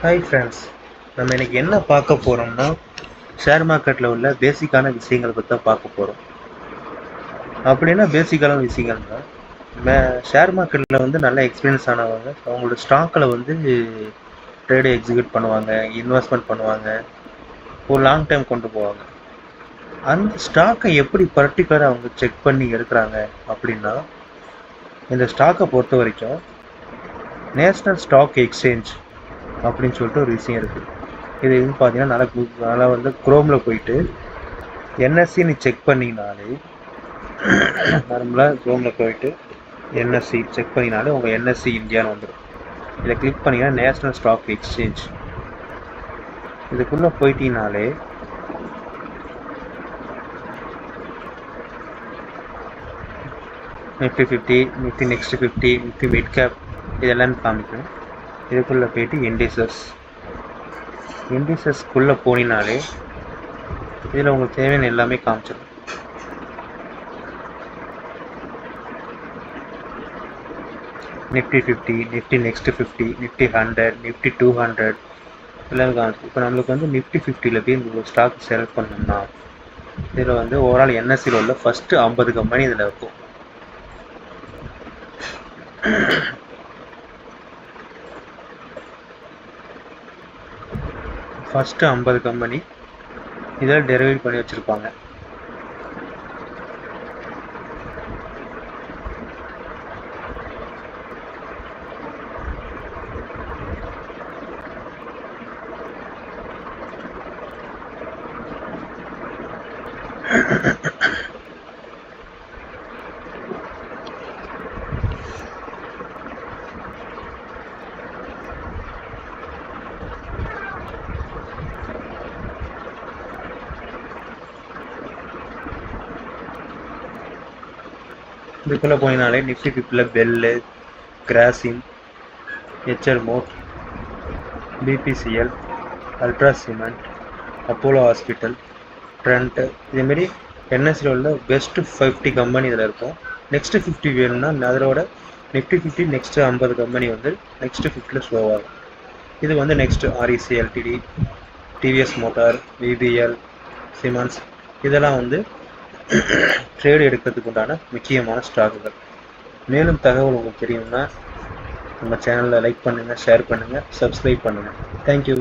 Hi friends, நம்ம இன்னைக்கு என்ன பார்க்க போகிறோம்னா ஷேர் மார்க்கெட்டில் உள்ள பேசிக்கான விஷயங்களை பற்றி தான் பார்க்க போகிறோம். அப்படின்னா பேசிக்கான விஷயங்கள்னா ஷேர் மார்க்கெட்டில் வந்து நல்ல எக்ஸ்பீரியன்ஸ் ஆனவங்க அவங்களோட ஸ்டாக்கில் வந்து ட்ரேடு எக்ஸிக்யூட் பண்ணுவாங்க, இன்வெஸ்ட்மெண்ட் பண்ணுவாங்க, ஒரு லாங் டைம் கொண்டு போவாங்க. அந்த ஸ்டாக்கை எப்படி பர்டிகுலராக அவங்க செக் பண்ணி எடுக்கிறாங்க அப்படின்னா, இந்த ஸ்டாக்கை பொறுத்த வரைக்கும் நேஷ்னல் ஸ்டாக் எக்ஸ்சேஞ்ச் அப்படின்னு சொல்லிட்டு ஒரு விஷயம் இருக்குது. இது எதுன்னு பார்த்தீங்கன்னா நல்லா வந்து குரோமில் போயிட்டு என்எஸ்சின்னு செக் பண்ணினாலே நார்மலாக குரோமில் போயிட்டு என்எஸ்சி செக் பண்ணினாலே உங்கள் என்எஸ்சி இந்தியான்னு வந்துடும். இதை கிளிக் பண்ணிங்கன்னா நேஷ்னல் ஸ்டாக் எக்ஸ்சேஞ்ச் இதுக்குள்ளே போயிட்டீங்கனாலே Nifty 50, Nifty next 50, Nifty mid cap இதெல்லாம் காமிக்கும். இதுக்குள்ளே போயிட்டு இண்டிசஸ்க்குள்ளே போனினாலே இதில் உங்களுக்கு தேவையான எல்லாமே காமிச்சிடும். Nifty 50, Nifty next 50, Nifty 100, Nifty 200 எல்லாம் காமிச்சு. இப்போ நம்மளுக்கு வந்து நிஃப்டி 50ல் போய் இந்த ஸ்டாக் செலக்ட் பண்ணோம்னா இதில் வந்து ஓவரால் என்எஸ்சியில் உள்ள ஃபஸ்ட்டு 50 கம்பெனி இதில் இருக்கும். ஃபஸ்ட்டு 50 கம்பெனி இதில் டெரிவேட் பண்ணி வச்சுருப்பாங்க. இதுக்குள்ளே போயினாலே நிஃப்டி 50ல் பெல்லு, கிராசிம், ஹெச்ஆர் மோட், BPCL, ultra cement, Apollo hospital, Trent இதேமாரி என்எஸ்சியில் உள்ள பெஸ்ட்டு 50 கம்பெனி இதில் இருக்கும். நெக்ஸ்ட்டு 50 வேணும்னா அதோட நிஃப்டி 50 நெக்ஸ்ட்டு 50 கம்பெனி வந்து நெக்ஸ்ட்டு 50ல் ஸ்லோவாகும். இது வந்து next REC LTD, TVS motor, VBL, cements இதெல்லாம் வந்து ட்ரேடு எடுக்கிறதுக்கு உண்டான முக்கியமான ஸ்டாக்குகள். மேலும் தகவல் உங்களுக்கு தெரியும்னா நம்ம சேனலில் லைக் பண்ணுங்கள், ஷேர் பண்ணுங்கள், சப்ஸ்கிரைப் பண்ணுங்கள். தேங்க்யூ.